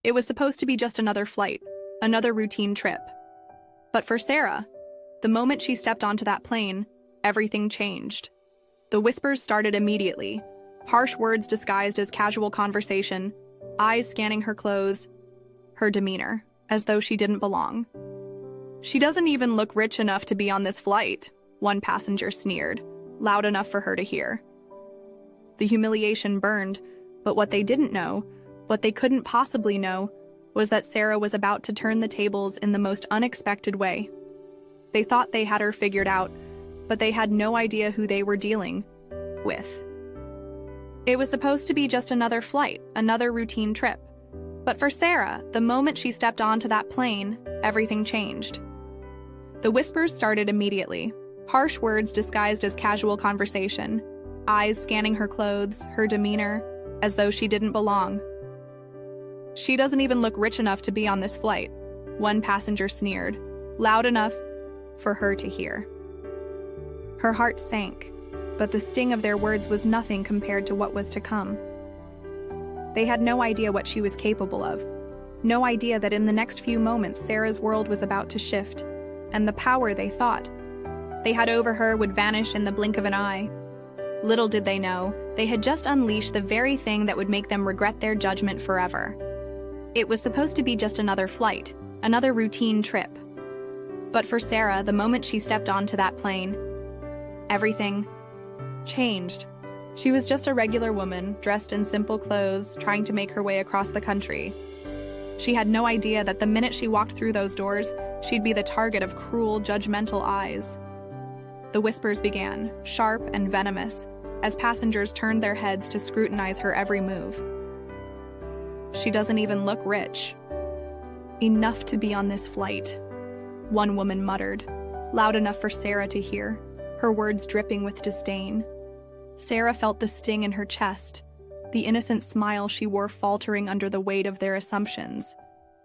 It was supposed to be just another flight, another routine trip. But for Sarah, the moment she stepped onto that plane, everything changed. The whispers started immediately, harsh words disguised as casual conversation, eyes scanning her clothes, her demeanor, as though she didn't belong. "She doesn't even look rich enough to be on this flight," one passenger sneered, loud enough for her to hear. The humiliation burned, but what they didn't know, what they couldn't possibly know, was that Sarah was about to turn the tables in the most unexpected way. They thought they had her figured out, but they had no idea who they were dealing with. It was supposed to be just another flight, another routine trip. But for Sarah, the moment she stepped onto that plane, everything changed. The whispers started immediately, harsh words disguised as casual conversation, eyes scanning her clothes, her demeanor, as though she didn't belong. "She doesn't even look rich enough to be on this flight," one passenger sneered, loud enough for her to hear. Her heart sank, but the sting of their words was nothing compared to what was to come. They had no idea what she was capable of, no idea that in the next few moments Sarah's world was about to shift, and the power they thought they had over her would vanish in the blink of an eye. Little did they know, they had just unleashed the very thing that would make them regret their judgment forever. It was supposed to be just another flight, another routine trip. But for Sarah, the moment she stepped onto that plane, everything changed. She was just a regular woman, dressed in simple clothes, trying to make her way across the country. She had no idea that the minute she walked through those doors, she'd be the target of cruel, judgmental eyes. The whispers began, sharp and venomous, as passengers turned their heads to scrutinize her every move. "She doesn't even look rich enough to be on this flight," one woman muttered, loud enough for Sarah to hear, her words dripping with disdain. Sarah felt the sting in her chest, the innocent smile she wore faltering under the weight of their assumptions.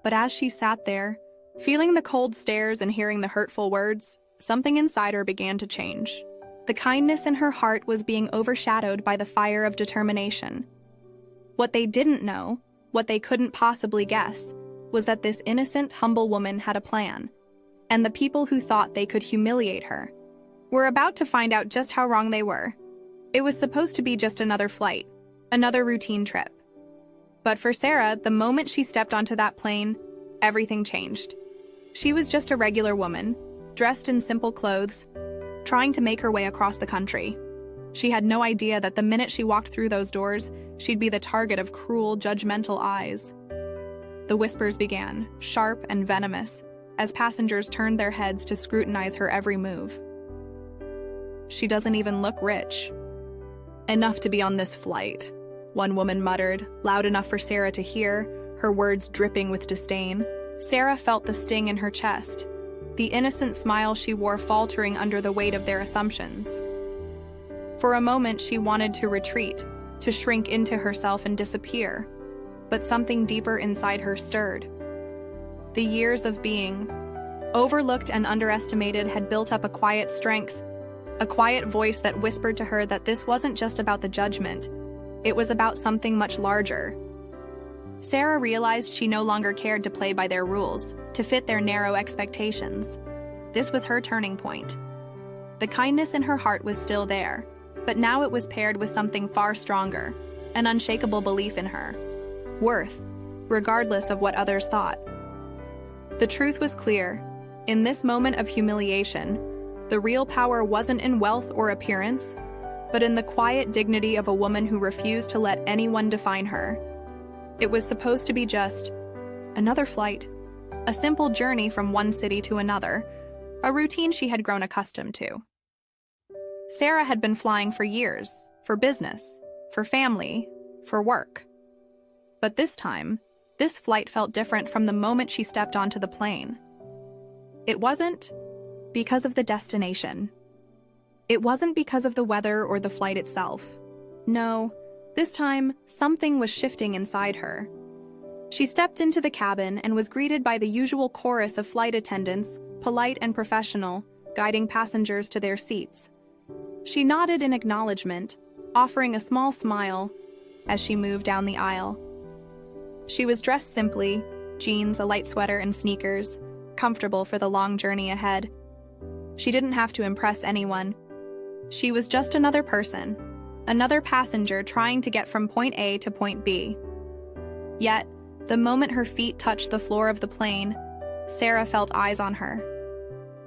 But as she sat there, feeling the cold stares and hearing the hurtful words, something inside her began to change. The kindness in her heart was being overshadowed by the fire of determination. What they didn't know, what they couldn't possibly guess, was that this innocent, humble woman had a plan, and the people who thought they could humiliate her were about to find out just how wrong they were. It was supposed to be just another flight, another routine trip. But for Sarah, the moment she stepped onto that plane, everything changed. She was just a regular woman, dressed in simple clothes, trying to make her way across the country. She had no idea that the minute she walked through those doors, she'd be the target of cruel, judgmental eyes. The whispers began, sharp and venomous, as passengers turned their heads to scrutinize her every move. "She doesn't even look rich enough to be on this flight," one woman muttered, loud enough for Sarah to hear, her words dripping with disdain. Sarah felt the sting in her chest, the innocent smile she wore faltering under the weight of their assumptions. For a moment, she wanted to retreat, to shrink into herself and disappear, but something deeper inside her stirred. The years of being overlooked and underestimated had built up a quiet strength, a quiet voice that whispered to her that this wasn't just about the judgment, it was about something much larger. Sarah realized she no longer cared to play by their rules, to fit their narrow expectations. This was her turning point. The kindness in her heart was still there, but now it was paired with something far stronger, an unshakable belief in her worth, regardless of what others thought. The truth was clear. In this moment of humiliation, the real power wasn't in wealth or appearance, but in the quiet dignity of a woman who refused to let anyone define her. It was supposed to be just another flight, a simple journey from one city to another, a routine she had grown accustomed to. Sarah had been flying for years, for business, for family, for work. But this time, this flight felt different from the moment she stepped onto the plane. It wasn't because of the destination. It wasn't because of the weather or the flight itself. No, this time, something was shifting inside her. She stepped into the cabin and was greeted by the usual chorus of flight attendants, polite and professional, guiding passengers to their seats. She nodded in acknowledgement, offering a small smile as she moved down the aisle. She was dressed simply, jeans, a light sweater, and sneakers, comfortable for the long journey ahead. She didn't have to impress anyone. She was just another person, another passenger trying to get from point A to point B. Yet, the moment her feet touched the floor of the plane, Sarah felt eyes on her.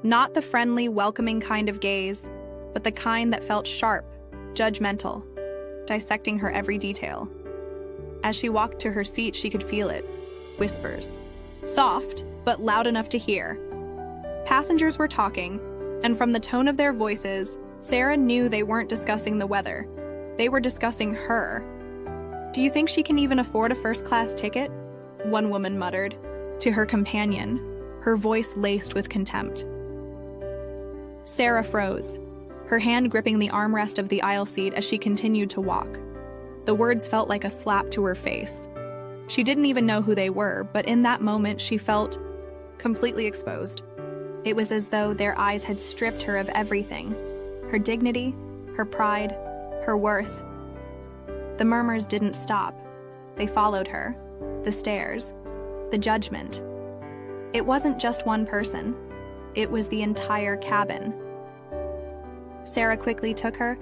Not the friendly, welcoming kind of gaze, but the kind that felt sharp, judgmental, dissecting her every detail. As she walked to her seat, she could feel it. Whispers. Soft, but loud enough to hear. Passengers were talking, and from the tone of their voices, Sarah knew they weren't discussing the weather. They were discussing her. "Do you think she can even afford a first-class ticket?" one woman muttered to her companion, her voice laced with contempt. Sarah froze, her hand gripping the armrest of the aisle seat as she continued to walk. The words felt like a slap to her face. She didn't even know who they were, but in that moment she felt completely exposed. It was as though their eyes had stripped her of everything: her dignity, her pride, her worth. The murmurs didn't stop. They followed her. The stares. The judgment. It wasn't just one person. It was the entire cabin. Sarah quickly took her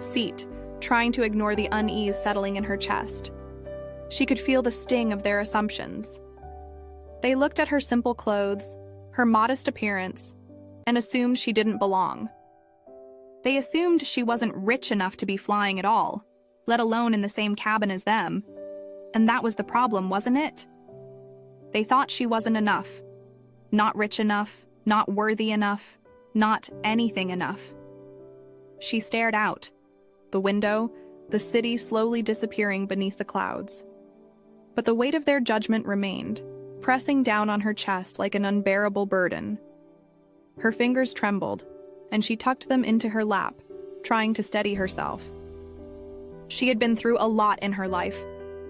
seat, trying to ignore the unease settling in her chest. She could feel the sting of their assumptions. They looked at her simple clothes, her modest appearance, and assumed she didn't belong. They assumed she wasn't rich enough to be flying at all, let alone in the same cabin as them. And that was the problem, wasn't it? They thought she wasn't enough. Not rich enough, not worthy enough, not anything enough. She stared out. The window, the city slowly disappearing beneath the clouds. But the weight of their judgment remained, pressing down on her chest like an unbearable burden. Her fingers trembled, and she tucked them into her lap, trying to steady herself. She had been through a lot in her life,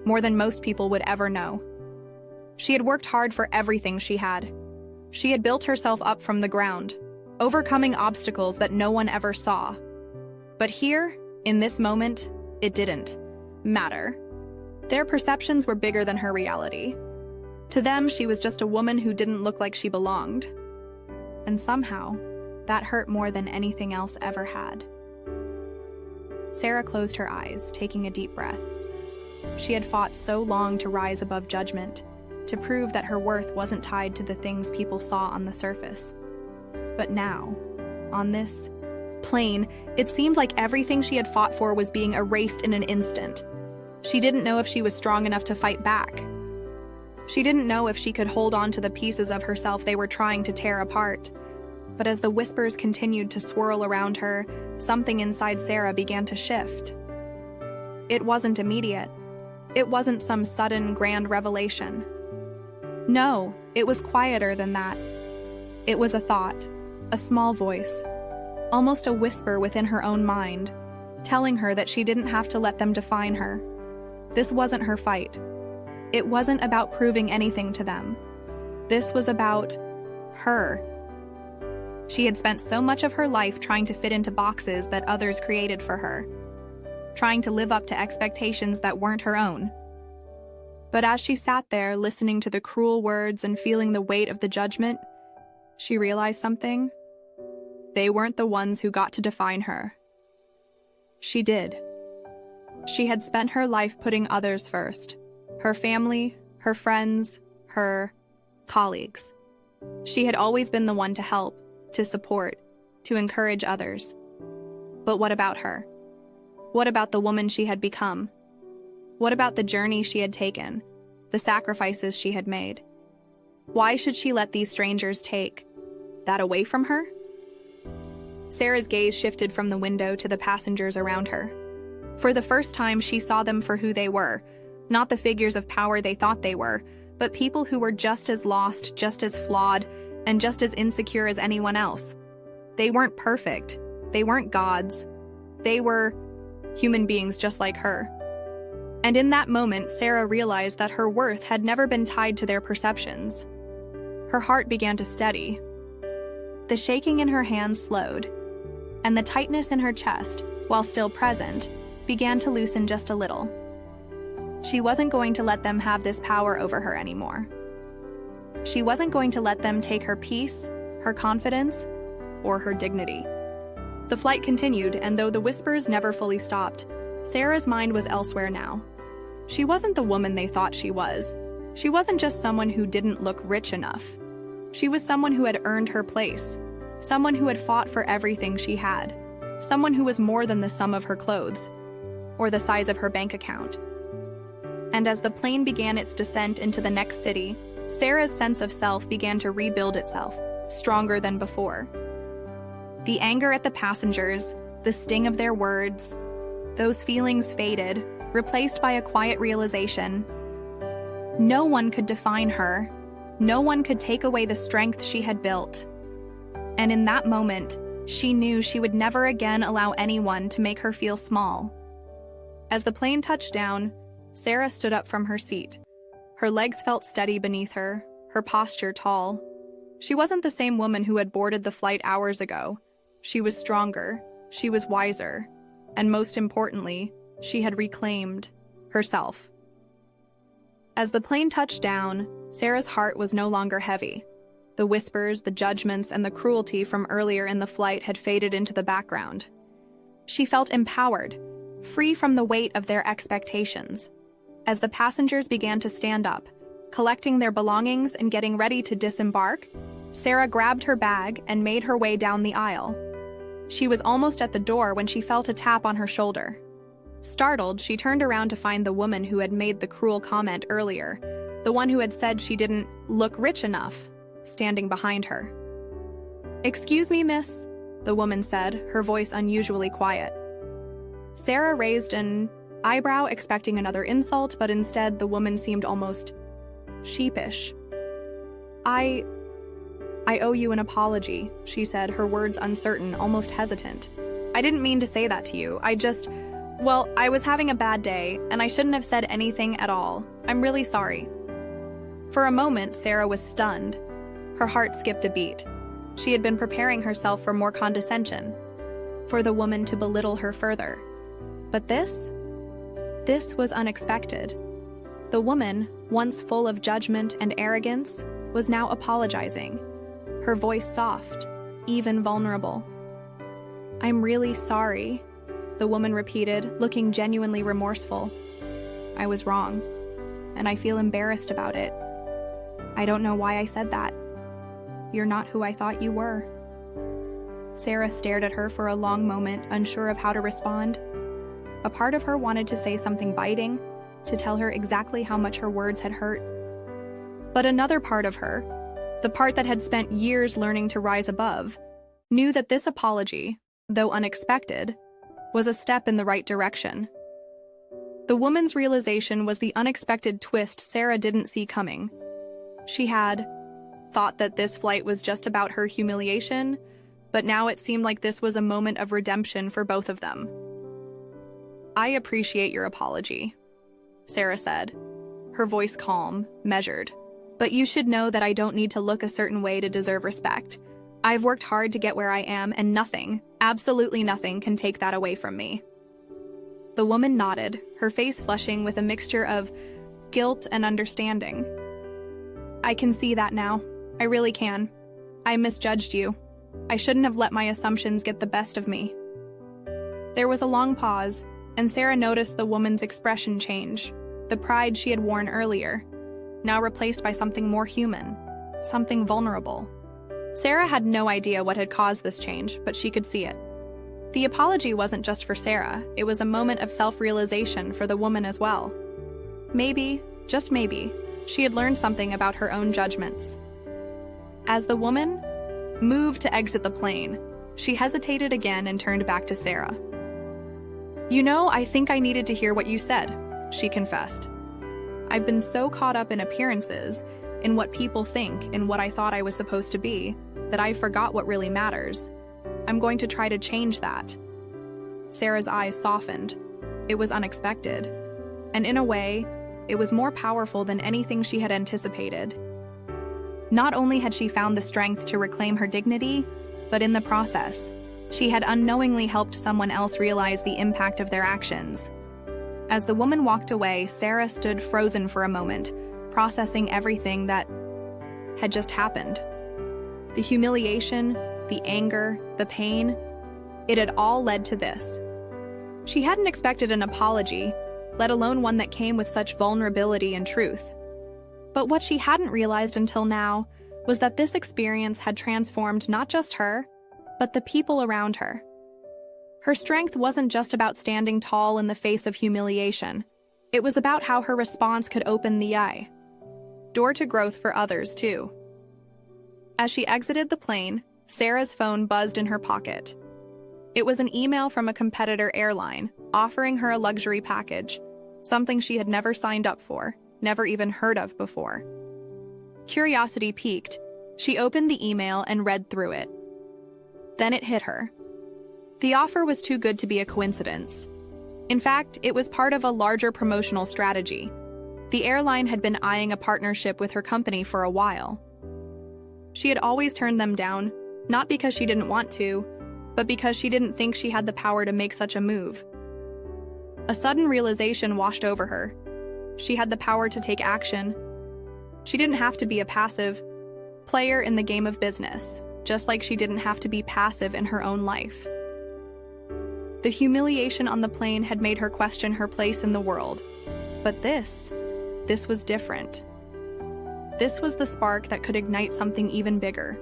more than most people would ever know. She had worked hard for everything she had. She had built herself up from the ground, overcoming obstacles that no one ever saw. But here, in this moment, it didn't matter. Their perceptions were bigger than her reality. To them, she was just a woman who didn't look like she belonged. And somehow, that hurt more than anything else ever had. Sarah closed her eyes, taking a deep breath. She had fought so long to rise above judgment, to prove that her worth wasn't tied to the things people saw on the surface. But now, on this plane, it seemed like everything she had fought for was being erased in an instant. She didn't know if she was strong enough to fight back. She didn't know if she could hold on to the pieces of herself they were trying to tear apart. But as the whispers continued to swirl around her, something inside Sarah began to shift. It wasn't immediate. It wasn't some sudden, grand revelation. No, it was quieter than that. It was a thought, a small voice, almost a whisper within her own mind, telling her that she didn't have to let them define her. This wasn't her fight. It wasn't about proving anything to them. This was about her. She had spent so much of her life trying to fit into boxes that others created for her, trying to live up to expectations that weren't her own. But as she sat there, listening to the cruel words and feeling the weight of the judgment, she realized something. They weren't the ones who got to define her. She did. She had spent her life putting others first. Her family, her friends, her colleagues. She had always been the one to help, to support, to encourage others. But what about her? What about the woman she had become? What about the journey she had taken, the sacrifices she had made? Why should she let these strangers take that away from her? Sarah's gaze shifted from the window to the passengers around her. For the first time, she saw them for who they were, not the figures of power they thought they were, but people who were just as lost, just as flawed, and just as insecure as anyone else. They weren't perfect. They weren't gods. They were human beings just like her. And in that moment, Sarah realized that her worth had never been tied to their perceptions. Her heart began to steady. The shaking in her hands slowed, and the tightness in her chest, while still present, began to loosen just a little. She wasn't going to let them have this power over her anymore. She wasn't going to let them take her peace, her confidence, or her dignity. The flight continued, and though the whispers never fully stopped, Sarah's mind was elsewhere now. She wasn't the woman they thought she was. She wasn't just someone who didn't look rich enough. She was someone who had earned her place, someone who had fought for everything she had, someone who was more than the sum of her clothes, or the size of her bank account. And as the plane began its descent into the next city, Sarah's sense of self began to rebuild itself, stronger than before. The anger at the passengers, the sting of their words, those feelings faded, replaced by a quiet realization. No one could define her. No one could take away the strength she had built. And in that moment, she knew she would never again allow anyone to make her feel small. As the plane touched down, Sarah stood up from her seat. Her legs felt steady beneath her, her posture tall. She wasn't the same woman who had boarded the flight hours ago. She was stronger, she was wiser, and most importantly, she had reclaimed herself. As the plane touched down, Sarah's heart was no longer heavy. The whispers, the judgments, and the cruelty from earlier in the flight had faded into the background. She felt empowered, free from the weight of their expectations. As the passengers began to stand up, collecting their belongings and getting ready to disembark, Sarah grabbed her bag and made her way down the aisle. She was almost at the door when she felt a tap on her shoulder. Startled, she turned around to find the woman who had made the cruel comment earlier, the one who had said she didn't look rich enough, standing behind her. "Excuse me, miss," the woman said, her voice unusually quiet. Sarah raised an eyebrow, expecting another insult, but instead the woman seemed almost sheepish. I owe you an apology," she said, her words uncertain, almost hesitant. "I didn't mean to say that to you. I was having a bad day, and I shouldn't have said anything at all. I'm really sorry." For a moment, Sarah was stunned. Her heart skipped a beat. She had been preparing herself for more condescension, for the woman to belittle her further. But this was unexpected. The woman, once full of judgment and arrogance, was now apologizing, her voice soft, even vulnerable. "I'm really sorry," the woman repeated, looking genuinely remorseful. "I was wrong, and I feel embarrassed about it. I don't know why I said that. You're not who I thought you were." Sarah stared at her for a long moment, unsure of how to respond. A part of her wanted to say something biting, to tell her exactly how much her words had hurt. But another part of her, the part that had spent years learning to rise above, knew that this apology, though unexpected, was a step in the right direction. The woman's realization was the unexpected twist Sarah didn't see coming. She had thought that this flight was just about her humiliation, but now it seemed like this was a moment of redemption for both of them. "I appreciate your apology," Sarah said, her voice calm, measured. "But you should know that I don't need to look a certain way to deserve respect. I've worked hard to get where I am, and nothing, absolutely nothing, can take that away from me." The woman nodded, her face flushing with a mixture of guilt and understanding. "I can see that now. I really can. I misjudged you. I shouldn't have let my assumptions get the best of me." There was a long pause, and Sarah noticed the woman's expression change, the pride she had worn earlier, now replaced by something more human, something vulnerable. Sarah had no idea what had caused this change, but she could see it. The apology wasn't just for Sarah, it was a moment of self-realization for the woman as well. Maybe, just maybe, she had learned something about her own judgments. As the woman moved to exit the plane, she hesitated again and turned back to Sarah. "You know, I think I needed to hear what you said," she confessed. "I've been so caught up in appearances, in what people think, in what I thought I was supposed to be, that I forgot what really matters. I'm going to try to change that." Sarah's eyes softened. It was unexpected. And in a way, it was more powerful than anything she had anticipated. Not only had she found the strength to reclaim her dignity, but in the process, she had unknowingly helped someone else realize the impact of their actions. As the woman walked away, Sarah stood frozen for a moment, processing everything that had just happened. The humiliation, the anger, the pain, it had all led to this. She hadn't expected an apology, let alone one that came with such vulnerability and truth. But what she hadn't realized until now was that this experience had transformed not just her, but the people around her. Her strength wasn't just about standing tall in the face of humiliation. It was about how her response could open the door to growth for others, too. As she exited the plane, Sarah's phone buzzed in her pocket. It was an email from a competitor airline, offering her a luxury package, something she had never signed up for, never even heard of before. Curiosity piqued. She opened the email and read through it. Then it hit her. The offer was too good to be a coincidence. In fact, it was part of a larger promotional strategy. The airline had been eyeing a partnership with her company for a while. She had always turned them down, not because she didn't want to, but because she didn't think she had the power to make such a move. A sudden realization washed over her. She had the power to take action. She didn't have to be a passive player in the game of business, just like she didn't have to be passive in her own life. The humiliation on the plane had made her question her place in the world. But this was different. This was the spark that could ignite something even bigger.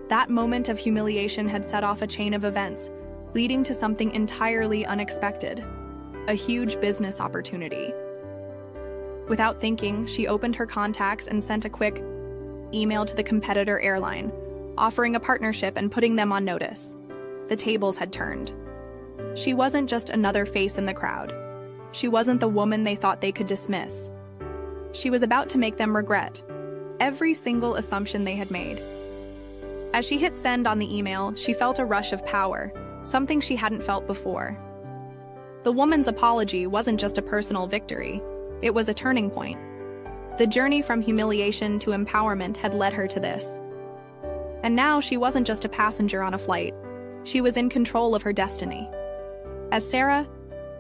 That moment of humiliation had set off a chain of events, leading to something entirely unexpected, a huge business opportunity. Without thinking, she opened her contacts and sent a quick email to the competitor airline, offering a partnership and putting them on notice. The tables had turned. She wasn't just another face in the crowd. She wasn't the woman they thought they could dismiss. She was about to make them regret every single assumption they had made. As she hit send on the email, she felt a rush of power, something she hadn't felt before. The woman's apology wasn't just a personal victory, it was a turning point. The journey from humiliation to empowerment had led her to this. And now she wasn't just a passenger on a flight, she was in control of her destiny. As Sarah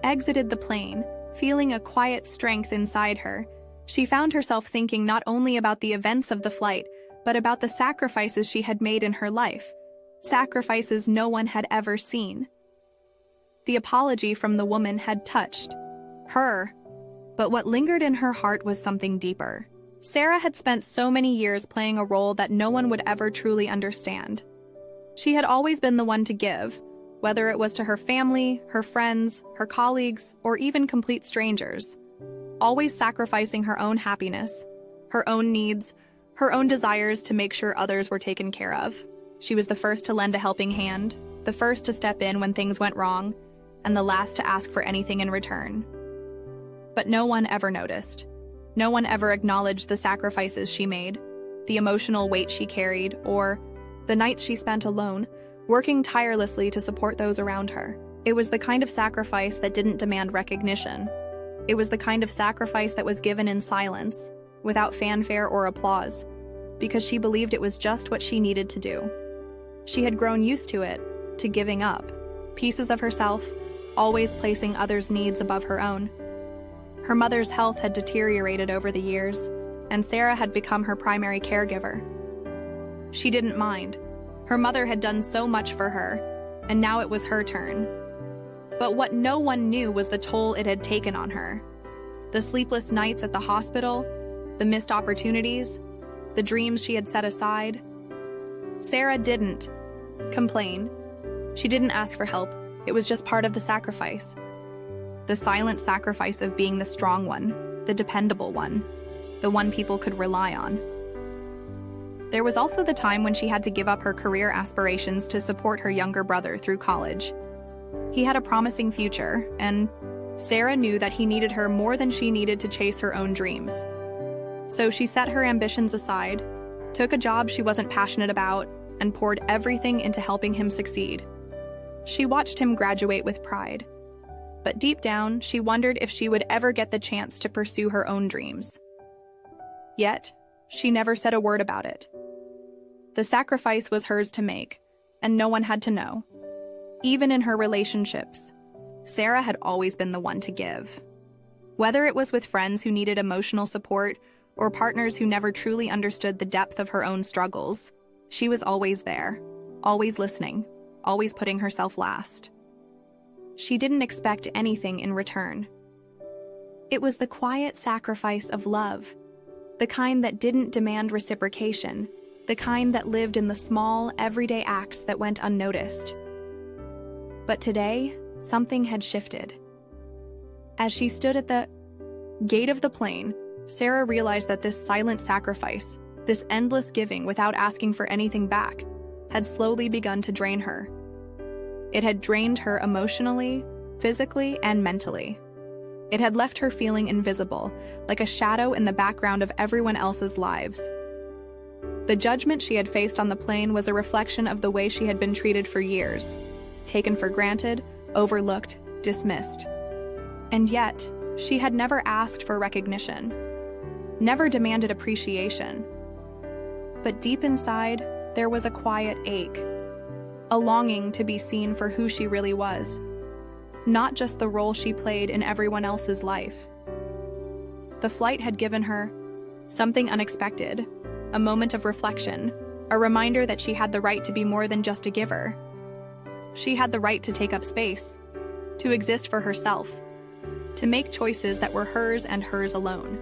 exited the plane, feeling a quiet strength inside her, she found herself thinking not only about the events of the flight, but about the sacrifices she had made in her life, sacrifices no one had ever seen. The apology from the woman had touched her, but what lingered in her heart was something deeper. Sarah had spent so many years playing a role that no one would ever truly understand. She had always been the one to give, whether it was to her family, her friends, her colleagues, or even complete strangers, always sacrificing her own happiness, her own needs, her own desires to make sure others were taken care of. She was the first to lend a helping hand, the first to step in when things went wrong, and the last to ask for anything in return. But no one ever noticed. No one ever acknowledged the sacrifices she made, the emotional weight she carried, or the nights she spent alone, working tirelessly to support those around her. It was the kind of sacrifice that didn't demand recognition. It was the kind of sacrifice that was given in silence, without fanfare or applause, because she believed it was just what she needed to do. She had grown used to it, to giving up pieces of herself, always placing others' needs above her own. Her mother's health had deteriorated over the years, and Sarah had become her primary caregiver. She didn't mind. Her mother had done so much for her, and now it was her turn. But what no one knew was the toll it had taken on her. The sleepless nights at the hospital, the missed opportunities, the dreams she had set aside. Sarah didn't complain. She didn't ask for help. It was just part of the sacrifice. The silent sacrifice of being the strong one, the dependable one, the one people could rely on. There was also the time when she had to give up her career aspirations to support her younger brother through college. He had a promising future, and Sarah knew that he needed her more than she needed to chase her own dreams. So she set her ambitions aside, took a job she wasn't passionate about, and poured everything into helping him succeed. She watched him graduate with pride. But deep down, she wondered if she would ever get the chance to pursue her own dreams. Yet, she never said a word about it. The sacrifice was hers to make, and no one had to know. Even in her relationships, Sarah had always been the one to give. Whether it was with friends who needed emotional support or partners who never truly understood the depth of her own struggles, she was always there, always listening, always putting herself last. She didn't expect anything in return. It was the quiet sacrifice of love, the kind that didn't demand reciprocation, the kind that lived in the small, everyday acts that went unnoticed. But today, something had shifted. As she stood at the gate of the plane, Sarah realized that this silent sacrifice, this endless giving without asking for anything back, had slowly begun to drain her. It had drained her emotionally, physically, and mentally. It had left her feeling invisible, like a shadow in the background of everyone else's lives. The judgment she had faced on the plane was a reflection of the way she had been treated for years, taken for granted, overlooked, dismissed. And yet, she had never asked for recognition, never demanded appreciation. But deep inside, there was a quiet ache, a longing to be seen for who she really was, not just the role she played in everyone else's life. The flight had given her something unexpected, a moment of reflection, a reminder that she had the right to be more than just a giver. She had the right to take up space, to exist for herself, to make choices that were hers and hers alone.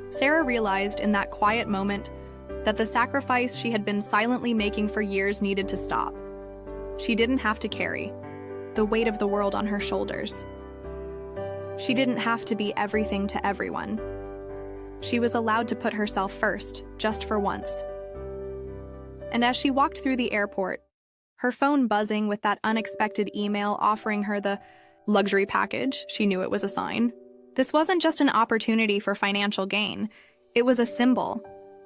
Sarah realized in that quiet moment that the sacrifice she had been silently making for years needed to stop. She didn't have to carry the weight of the world on her shoulders. She didn't have to be everything to everyone. She was allowed to put herself first, just for once. And as she walked through the airport, her phone buzzing with that unexpected email offering her the luxury package, she knew it was a sign. This wasn't just an opportunity for financial gain. It was a symbol.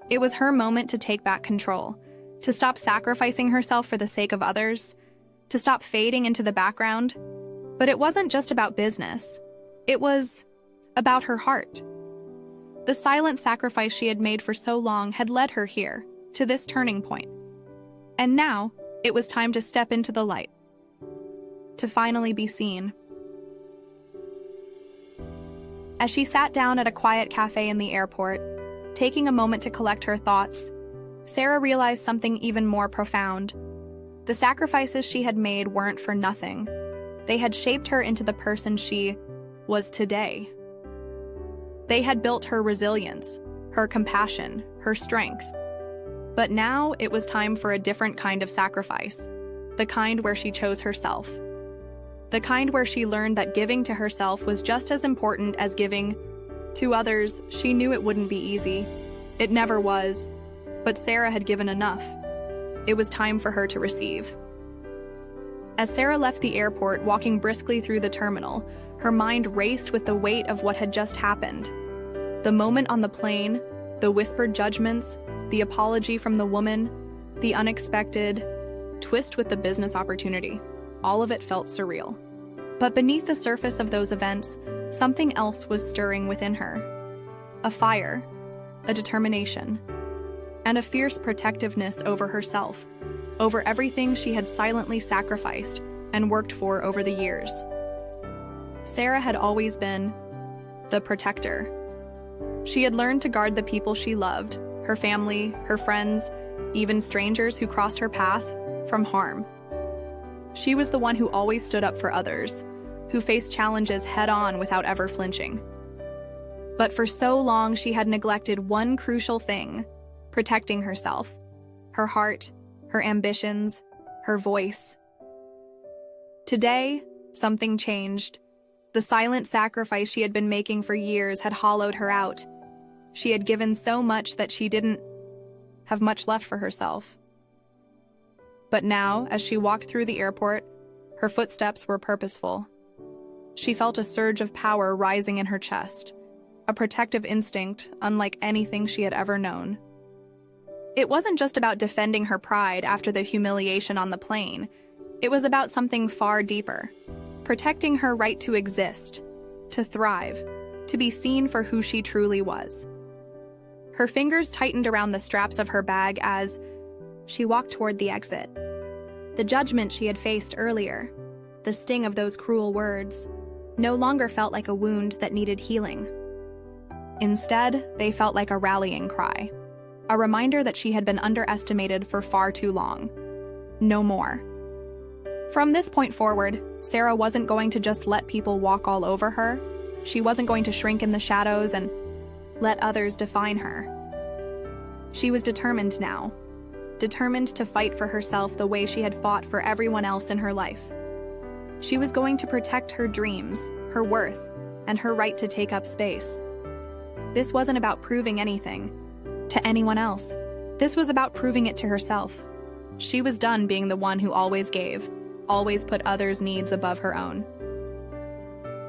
It was her moment to take back control, to stop sacrificing herself for the sake of others, to stop fading into the background. But it wasn't just about business. It was about her heart. The silent sacrifice she had made for so long had led her here, to this turning point. And now, it was time to step into the light, to finally be seen. As she sat down at a quiet cafe in the airport, taking a moment to collect her thoughts, Sarah realized something even more profound. The sacrifices she had made weren't for nothing. They had shaped her into the person she was today. They had built her resilience, her compassion, her strength. But now it was time for a different kind of sacrifice, the kind where she chose herself. The kind where she learned that giving to herself was just as important as giving to others. She knew it wouldn't be easy. It never was. But Sarah had given enough. It was time for her to receive. As Sarah left the airport, walking briskly through the terminal, her mind raced with the weight of what had just happened. The moment on the plane, the whispered judgments, the apology from the woman, the unexpected twist with the business opportunity. All of it felt surreal. But beneath the surface of those events, something else was stirring within her. A fire, a determination, and a fierce protectiveness over herself, over everything she had silently sacrificed and worked for over the years. Sarah had always been the protector. She had learned to guard the people she loved, her family, her friends, even strangers who crossed her path, from harm. She was the one who always stood up for others, who faced challenges head-on without ever flinching. But for so long, she had neglected one crucial thing: protecting herself, her heart, her ambitions, her voice. Today, something changed. The silent sacrifice she had been making for years had hollowed her out. She had given so much that she didn't have much left for herself. But now, as she walked through the airport, her footsteps were purposeful. She felt a surge of power rising in her chest, a protective instinct unlike anything she had ever known. It wasn't just about defending her pride after the humiliation on the plane. It was about something far deeper, protecting her right to exist, to thrive, to be seen for who she truly was. Her fingers tightened around the straps of her bag as she walked toward the exit. The judgment she had faced earlier, the sting of those cruel words, no longer felt like a wound that needed healing. Instead, they felt like a rallying cry, a reminder that she had been underestimated for far too long. No more. From this point forward, Sarah wasn't going to just let people walk all over her. She wasn't going to shrink in the shadows and let others define her. She was determined now, determined to fight for herself the way she had fought for everyone else in her life. She was going to protect her dreams, her worth, and her right to take up space. This wasn't about proving anything to anyone else. This was about proving it to herself. She was done being the one who always gave, always put others' needs above her own.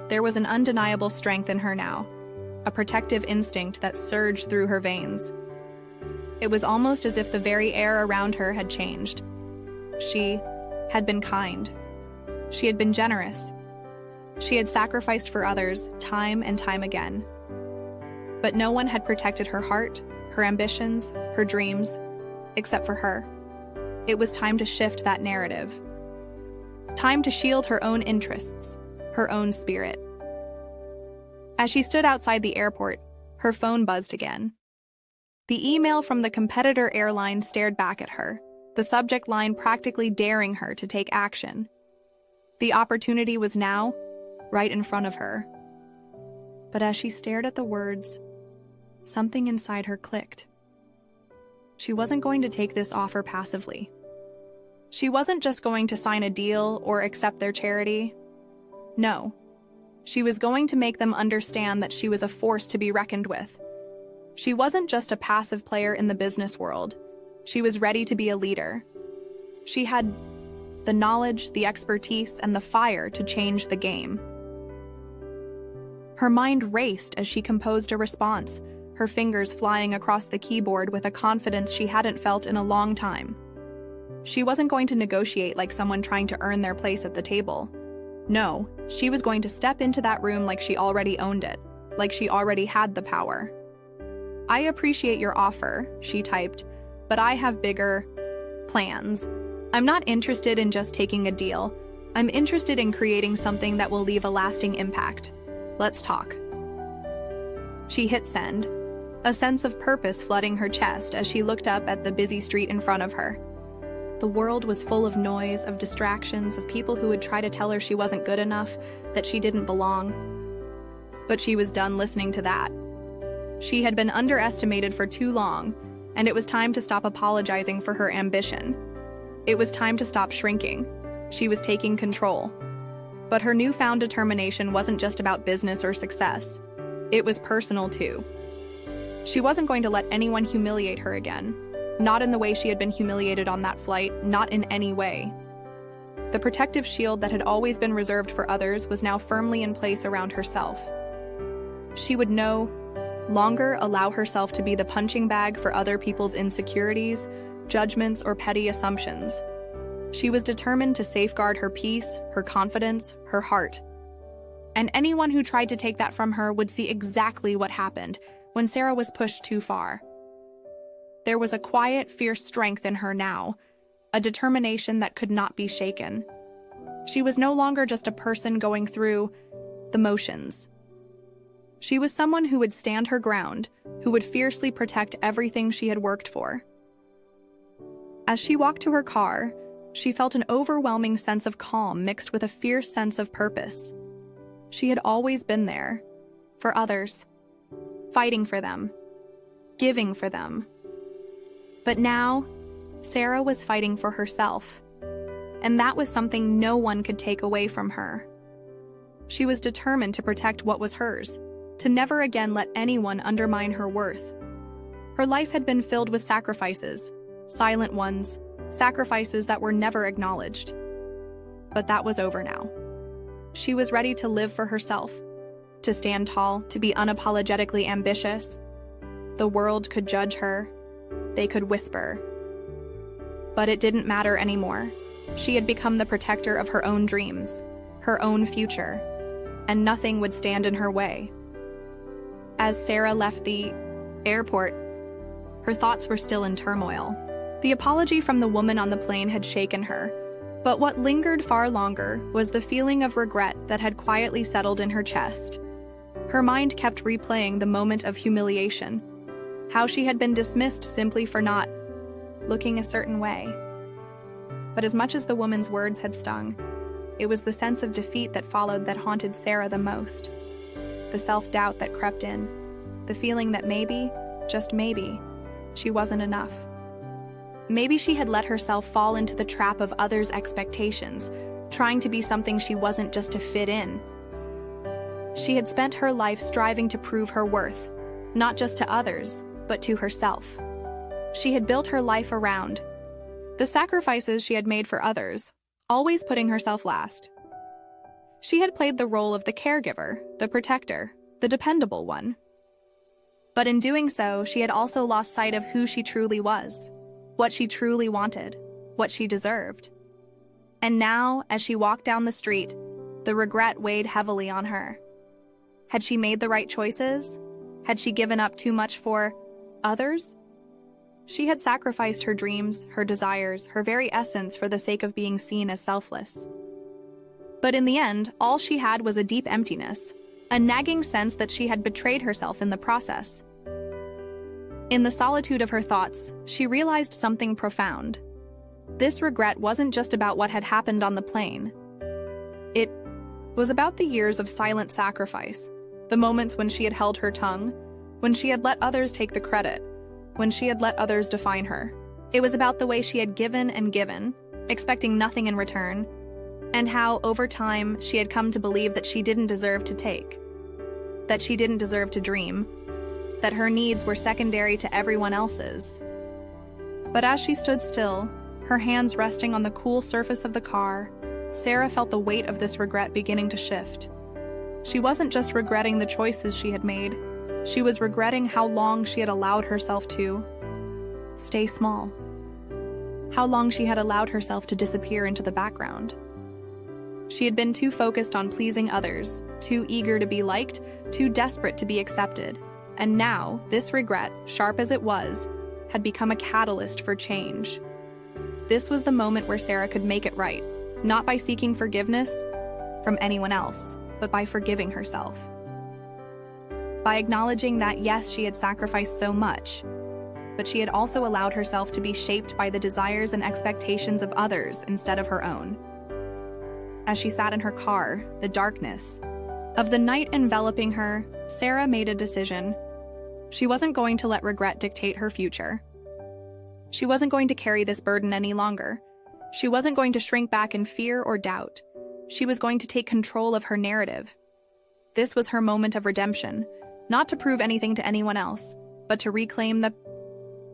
There was an undeniable strength in her now, a protective instinct that surged through her veins. It was almost as if the very air around her had changed. She had been kind. She had been generous. She had sacrificed for others time and time again. But no one had protected her heart, her ambitions, her dreams, except for her. It was time to shift that narrative. Time to shield her own interests, her own spirit. As she stood outside the airport, her phone buzzed again. The email from the competitor airline stared back at her, the subject line practically daring her to take action. The opportunity was now, right in front of her. But as she stared at the words, something inside her clicked. She wasn't going to take this offer passively. She wasn't just going to sign a deal or accept their charity. No. She was going to make them understand that she was a force to be reckoned with. She wasn't just a passive player in the business world. She was ready to be a leader. She had the knowledge, the expertise, and the fire to change the game. Her mind raced as she composed a response, her fingers flying across the keyboard with a confidence she hadn't felt in a long time. She wasn't going to negotiate like someone trying to earn their place at the table. No, she was going to step into that room like she already owned it, like she already had the power. "I appreciate your offer," she typed, "but I have bigger plans. I'm not interested in just taking a deal. I'm interested in creating something that will leave a lasting impact. Let's talk." She hit send, a sense of purpose flooding her chest as she looked up at the busy street in front of her. The world was full of noise, of distractions, of people who would try to tell her she wasn't good enough, that she didn't belong. But she was done listening to that. She had been underestimated for too long, and it was time to stop apologizing for her ambition. It was time to stop shrinking. She was taking control. But her newfound determination wasn't just about business or success. It was personal too. She wasn't going to let anyone humiliate her again. Not in the way she had been humiliated on that flight, not in any way. The protective shield that had always been reserved for others was now firmly in place around herself. She would no longer allow herself to be the punching bag for other people's insecurities, judgments, or petty assumptions. She was determined to safeguard her peace, her confidence, her heart. And anyone who tried to take that from her would see exactly what happened when Sarah was pushed too far. There was a quiet, fierce strength in her now, a determination that could not be shaken. She was no longer just a person going through the motions. She was someone who would stand her ground, who would fiercely protect everything she had worked for. As she walked to her car, she felt an overwhelming sense of calm mixed with a fierce sense of purpose. She had always been there, for others, fighting for them, giving for them. But now, Sarah was fighting for herself, and that was something no one could take away from her. She was determined to protect what was hers, to never again let anyone undermine her worth. Her life had been filled with sacrifices, silent ones, sacrifices that were never acknowledged. But that was over now. She was ready to live for herself, to stand tall, to be unapologetically ambitious. The world could judge her. They could whisper. But it didn't matter anymore. She had become the protector of her own dreams, her own future, and nothing would stand in her way. As Sarah left the airport, her thoughts were still in turmoil. The apology from the woman on the plane had shaken her, But what lingered far longer was the feeling of regret that had quietly settled in her chest. Her mind kept replaying the moment of humiliation, how she had been dismissed simply for not looking a certain way. But as much as the woman's words had stung, it was the sense of defeat that followed that haunted Sarah the most. The self-doubt that crept in, the feeling that maybe, just maybe, she wasn't enough. Maybe she had let herself fall into the trap of others' expectations, trying to be something she wasn't just to fit in. She had spent her life striving to prove her worth, not just to others, but to herself. She had built her life around the sacrifices she had made for others, always putting herself last. She had played the role of the caregiver, the protector, the dependable one. But in doing so, she had also lost sight of who she truly was, what she truly wanted, what she deserved. And now, as she walked down the street, the regret weighed heavily on her. Had she made the right choices? Had she given up too much for others? She had sacrificed her dreams, her desires, her very essence for the sake of being seen as selfless. But in the end, all she had was a deep emptiness, a nagging sense that she had betrayed herself in the process. In the solitude of her thoughts, she realized something profound. This regret wasn't just about what had happened on the plane. It was about the years of silent sacrifice, the moments when she had held her tongue, when she had let others take the credit, when she had let others define her. It was about the way she had given and given, expecting nothing in return, and how, over time, she had come to believe that she didn't deserve to take, that she didn't deserve to dream, that her needs were secondary to everyone else's. But as she stood still, her hands resting on the cool surface of the car, Sarah felt the weight of this regret beginning to shift. She wasn't just regretting the choices she had made, she was regretting how long she had allowed herself to stay small, how long she had allowed herself to disappear into the background. She had been too focused on pleasing others, too eager to be liked, too desperate to be accepted. And now, this regret, sharp as it was, had become a catalyst for change. This was the moment where Sarah could make it right, not by seeking forgiveness from anyone else, but by forgiving herself. By acknowledging that, yes, she had sacrificed so much, but she had also allowed herself to be shaped by the desires and expectations of others instead of her own. As she sat in her car, the darkness of the night enveloping her, Sarah made a decision. She wasn't going to let regret dictate her future. She wasn't going to carry this burden any longer. She wasn't going to shrink back in fear or doubt. She was going to take control of her narrative. This was her moment of redemption, not to prove anything to anyone else, but to reclaim the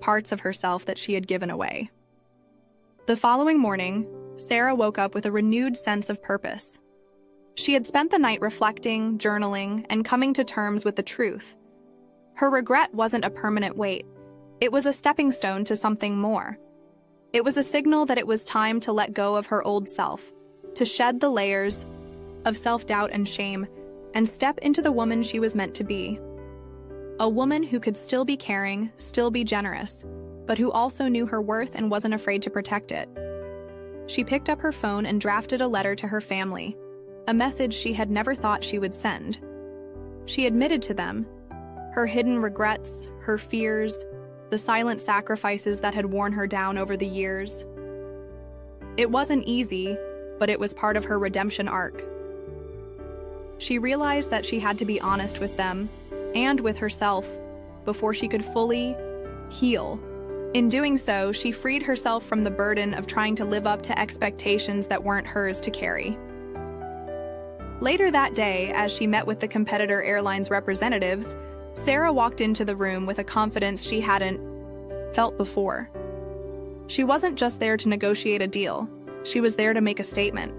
parts of herself that she had given away. The following morning, Sarah woke up with a renewed sense of purpose. She had spent the night reflecting, journaling, and coming to terms with the truth. Her regret wasn't a permanent weight. It was a stepping stone to something more. It was a signal that it was time to let go of her old self, to shed the layers of self-doubt and shame, and step into the woman she was meant to be. A woman who could still be caring, still be generous, but who also knew her worth and wasn't afraid to protect it. She picked up her phone and drafted a letter to her family, a message she had never thought she would send. She admitted to them her hidden regrets, her fears, the silent sacrifices that had worn her down over the years. It wasn't easy, but it was part of her redemption arc. She realized that she had to be honest with them and with herself before she could fully heal. In doing so, she freed herself from the burden of trying to live up to expectations that weren't hers to carry. Later that day, as she met with the competitor airline's representatives, Sarah walked into the room with a confidence she hadn't felt before. She wasn't just there to negotiate a deal. She was there to make a statement.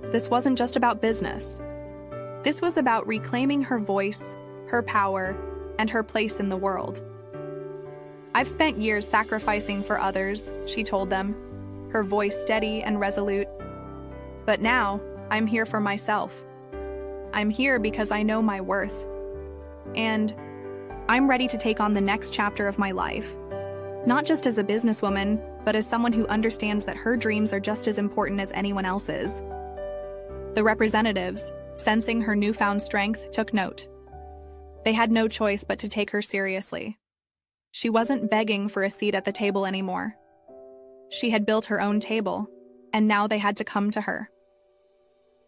This wasn't just about business. This was about reclaiming her voice, her power, and her place in the world. "I've spent years sacrificing for others," she told them, her voice steady and resolute. "But now, I'm here for myself. I'm here because I know my worth. And I'm ready to take on the next chapter of my life, Not just as a businesswoman, but as someone who understands that her dreams are just as important as anyone else's. The representatives, sensing her newfound strength, took note. They had no choice but to take her seriously. She wasn't begging for a seat at the table anymore. She had built her own table, and now they had to come to her.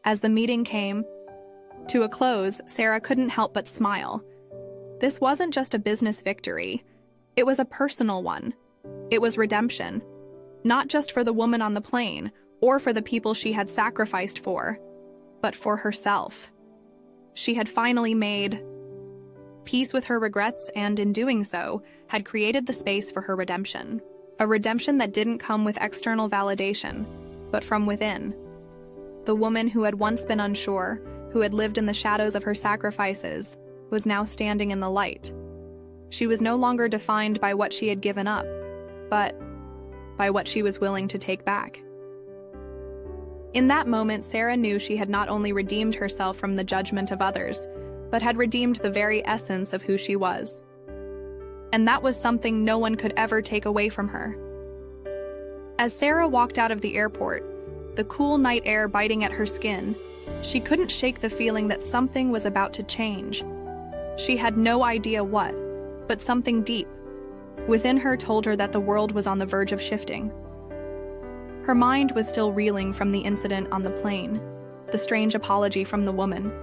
As the meeting came to a close, Sarah couldn't help but smile. This wasn't just a business victory. It was a personal one. It was redemption. Not just for the woman on the plane, or for the people she had sacrificed for, but for herself. She had finally made peace with her regrets and, in doing so, had created the space for her redemption. A redemption that didn't come with external validation, but from within. The woman who had once been unsure, who had lived in the shadows of her sacrifices, was now standing in the light. She was no longer defined by what she had given up, but by what she was willing to take back. In that moment, Sarah knew she had not only redeemed herself from the judgment of others, but had redeemed the very essence of who she was. And that was something no one could ever take away from her. As Sarah walked out of the airport, the cool night air biting at her skin, she couldn't shake the feeling that something was about to change. She had no idea what, but something deep within her told her that the world was on the verge of shifting. Her mind was still reeling from the incident on the plane, the strange apology from the woman,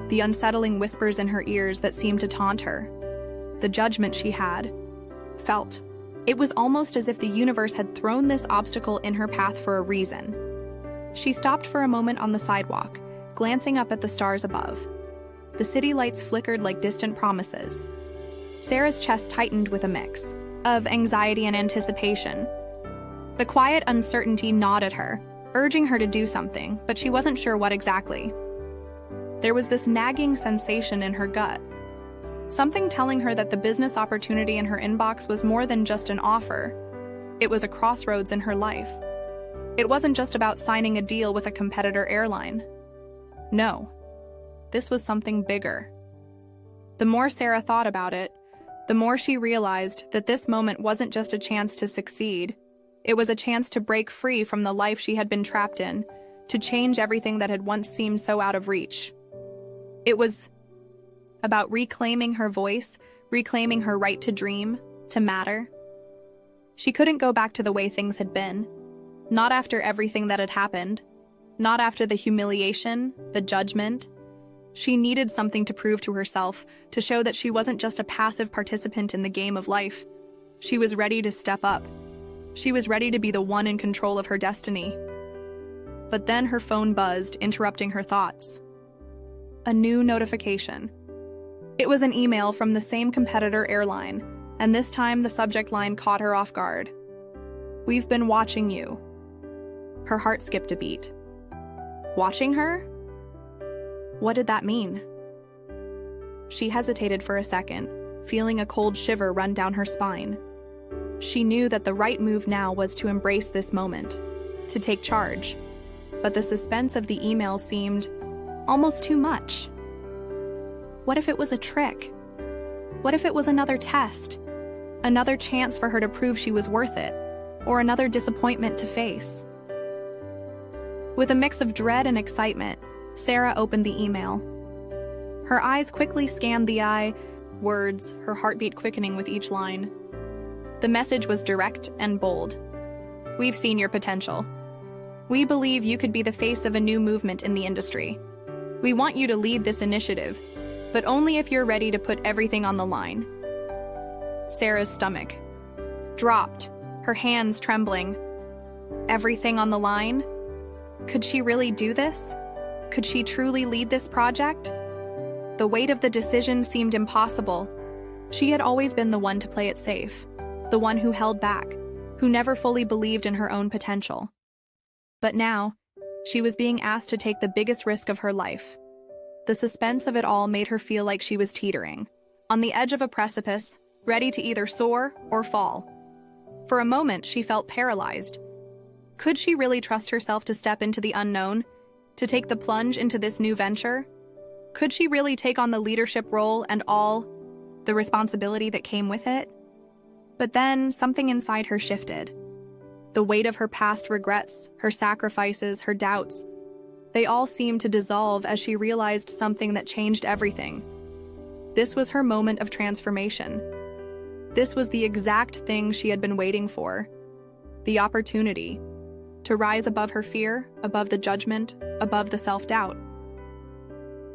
the unsettling whispers in her ears that seemed to taunt her, the judgment she had felt. It was almost as if the universe had thrown this obstacle in her path for a reason. She stopped for a moment on the sidewalk, glancing up at the stars above. The city lights flickered like distant promises. Sarah's chest tightened with a mix of anxiety and anticipation. The quiet uncertainty gnawed at her, urging her to do something, but she wasn't sure what exactly. There was this nagging sensation in her gut, something telling her that the business opportunity in her inbox was more than just an offer. It was a crossroads in her life. It wasn't just about signing a deal with a competitor airline. No, this was something bigger. The more Sarah thought about it, the more she realized that this moment wasn't just a chance to succeed. It was a chance to break free from the life she had been trapped in, to change everything that had once seemed so out of reach. It was about reclaiming her voice, reclaiming her right to dream, to matter. She couldn't go back to the way things had been. Not after everything that had happened. Not after the humiliation, the judgment. She needed something to prove to herself, to show that she wasn't just a passive participant in the game of life. She was ready to step up. She was ready to be the one in control of her destiny. But then her phone buzzed, interrupting her thoughts. A new notification. It was an email from the same competitor airline, and this time the subject line caught her off guard. "We've been watching you." Her heart skipped a beat. Watching her? What did that mean? She hesitated for a second, feeling a cold shiver run down her spine. She knew that the right move now was to embrace this moment, to take charge. But the suspense of the email seemed almost too much. What if it was a trick? What if it was another test? Another chance for her to prove she was worth it, or another disappointment to face? With a mix of dread and excitement, Sarah opened the email. Her eyes quickly scanned the words, her heartbeat quickening with each line. The message was direct and bold. "We've seen your potential. We believe you could be the face of a new movement in the industry. We want you to lead this initiative, but only if you're ready to put everything on the line." Sarah's stomach dropped, her hands trembling. Everything on the line? Could she really do this? Could she truly lead this project? The weight of the decision seemed impossible. She had always been the one to play it safe, the one who held back, who never fully believed in her own potential. But now, she was being asked to take the biggest risk of her life. The suspense of it all made her feel like she was teetering, on the edge of a precipice, ready to either soar or fall. For a moment, she felt paralyzed. Could she really trust herself to step into the unknown, to take the plunge into this new venture? Could she really take on the leadership role and all the responsibility that came with it? But then something inside her shifted. The weight of her past regrets, her sacrifices, her doubts, they all seemed to dissolve as she realized something that changed everything. This was her moment of transformation. This was the exact thing she had been waiting for. The opportunity to rise above her fear, above the judgment, above the self-doubt.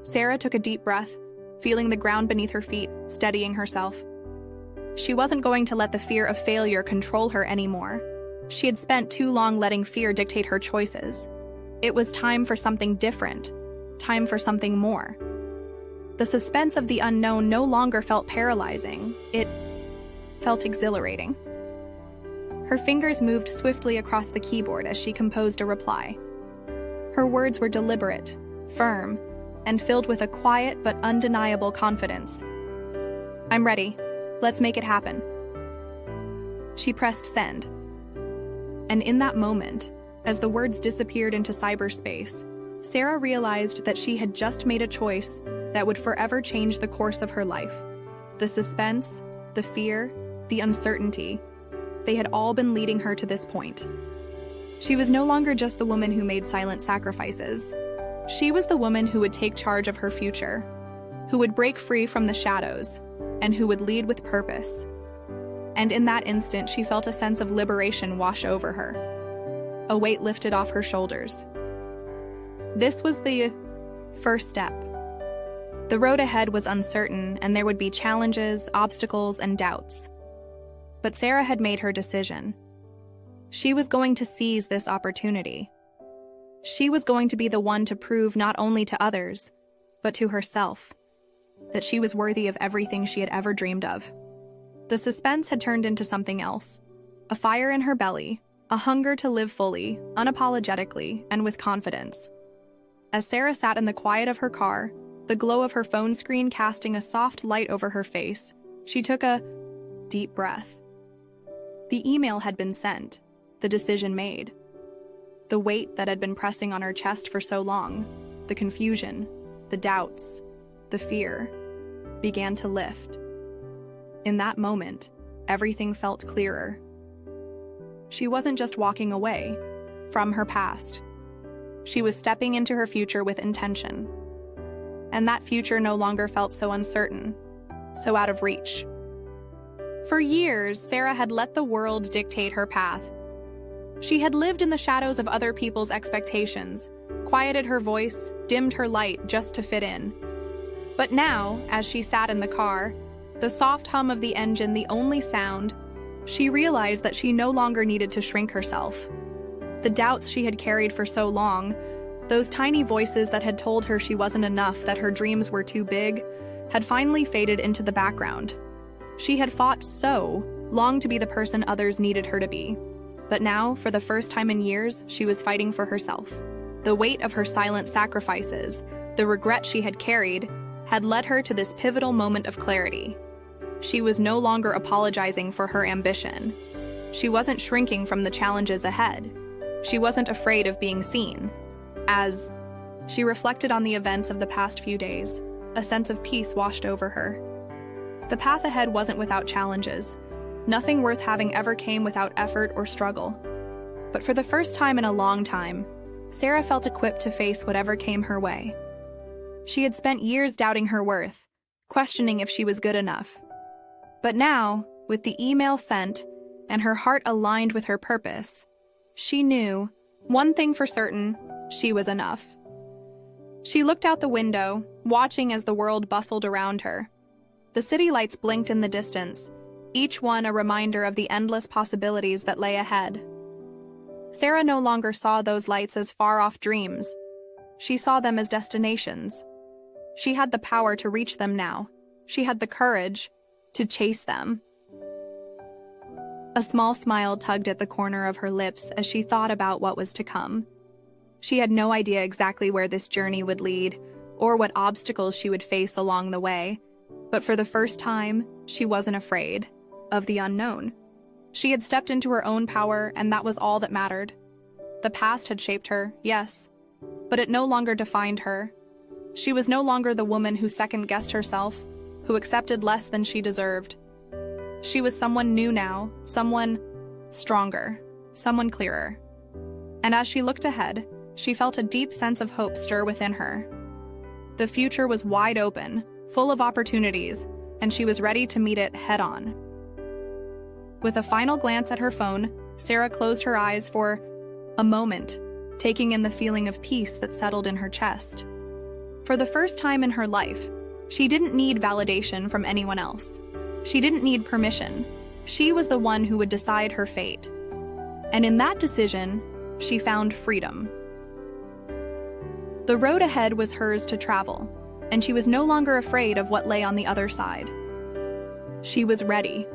Sarah took a deep breath, feeling the ground beneath her feet, steadying herself. She wasn't going to let the fear of failure control her anymore. She had spent too long letting fear dictate her choices. It was time for something different, time for something more. The suspense of the unknown no longer felt paralyzing. It felt exhilarating. Her fingers moved swiftly across the keyboard as she composed a reply. Her words were deliberate, firm, and filled with a quiet but undeniable confidence. "I'm ready. Let's make it happen." She pressed send. And in that moment, as the words disappeared into cyberspace, Sarah realized that she had just made a choice that would forever change the course of her life. The suspense, the fear, the uncertainty, they had all been leading her to this point. She was no longer just the woman who made silent sacrifices. She was the woman who would take charge of her future, who would break free from the shadows, and who would lead with purpose. And in that instant, she felt a sense of liberation wash over her. A weight lifted off her shoulders. This was the first step. The road ahead was uncertain, and there would be challenges, obstacles, and doubts. But Sarah had made her decision. She was going to seize this opportunity. She was going to be the one to prove not only to others, but to herself, that she was worthy of everything she had ever dreamed of. The suspense had turned into something else. A fire in her belly, a hunger to live fully, unapologetically, and with confidence. As Sarah sat in the quiet of her car, the glow of her phone screen casting a soft light over her face, she took a deep breath. The email had been sent, the decision made. The weight that had been pressing on her chest for so long, the confusion, the doubts, the fear, began to lift. In that moment, everything felt clearer. She wasn't just walking away from her past. She was stepping into her future with intention. And that future no longer felt so uncertain, so out of reach. For years, Sarah had let the world dictate her path. She had lived in the shadows of other people's expectations, quieted her voice, dimmed her light just to fit in. But now, as she sat in the car, the soft hum of the engine the only sound, she realized that she no longer needed to shrink herself. The doubts she had carried for so long, those tiny voices that had told her she wasn't enough, that her dreams were too big, had finally faded into the background. She had fought so long to be the person others needed her to be. But now, for the first time in years, she was fighting for herself. The weight of her silent sacrifices, the regret she had carried, had led her to this pivotal moment of clarity. She was no longer apologizing for her ambition. She wasn't shrinking from the challenges ahead. She wasn't afraid of being seen. As she reflected on the events of the past few days, a sense of peace washed over her. The path ahead wasn't without challenges. Nothing worth having ever came without effort or struggle. But for the first time in a long time, Sarah felt equipped to face whatever came her way. She had spent years doubting her worth, questioning if she was good enough. But now, with the email sent and her heart aligned with her purpose, she knew, one thing for certain, she was enough. She looked out the window, watching as the world bustled around her. The city lights blinked in the distance, each one a reminder of the endless possibilities that lay ahead. Sarah no longer saw those lights as far-off dreams. She saw them as destinations. She had the power to reach them now. She had the courage to chase them. A small smile tugged at the corner of her lips as she thought about what was to come. She had no idea exactly where this journey would lead, or what obstacles she would face along the way, but for the first time, she wasn't afraid of the unknown. She had stepped into her own power, and that was all that mattered. The past had shaped her, yes, but it no longer defined her. She was no longer the woman who second-guessed herself, who accepted less than she deserved. She was someone new now, someone stronger, someone clearer. And as she looked ahead, she felt a deep sense of hope stir within her. The future was wide open, full of opportunities, and she was ready to meet it head-on. With a final glance at her phone, Sarah closed her eyes for a moment, taking in the feeling of peace that settled in her chest. For the first time in her life, she didn't need validation from anyone else. She didn't need permission. She was the one who would decide her fate. And in that decision, she found freedom. The road ahead was hers to travel, and she was no longer afraid of what lay on the other side. She was ready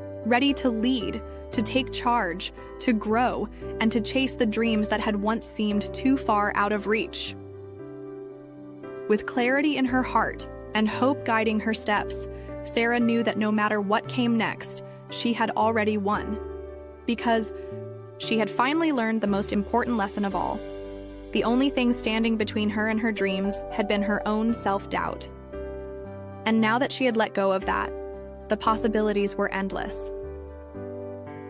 to lead, to take charge, to grow, and to chase the dreams that had once seemed too far out of reach. With clarity in her heart and hope guiding her steps, Sarah knew that no matter what came next, she had already won. Because she had finally learned the most important lesson of all. The only thing standing between her and her dreams had been her own self-doubt. And now that she had let go of that, the possibilities were endless.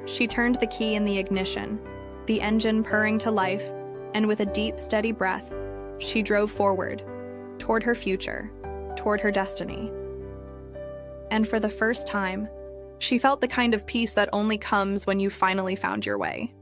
She turned the key in the ignition, the engine purring to life, and with a deep, steady breath, she drove forward, toward her future, toward her destiny. And for the first time, she felt the kind of peace that only comes when you finally found your way.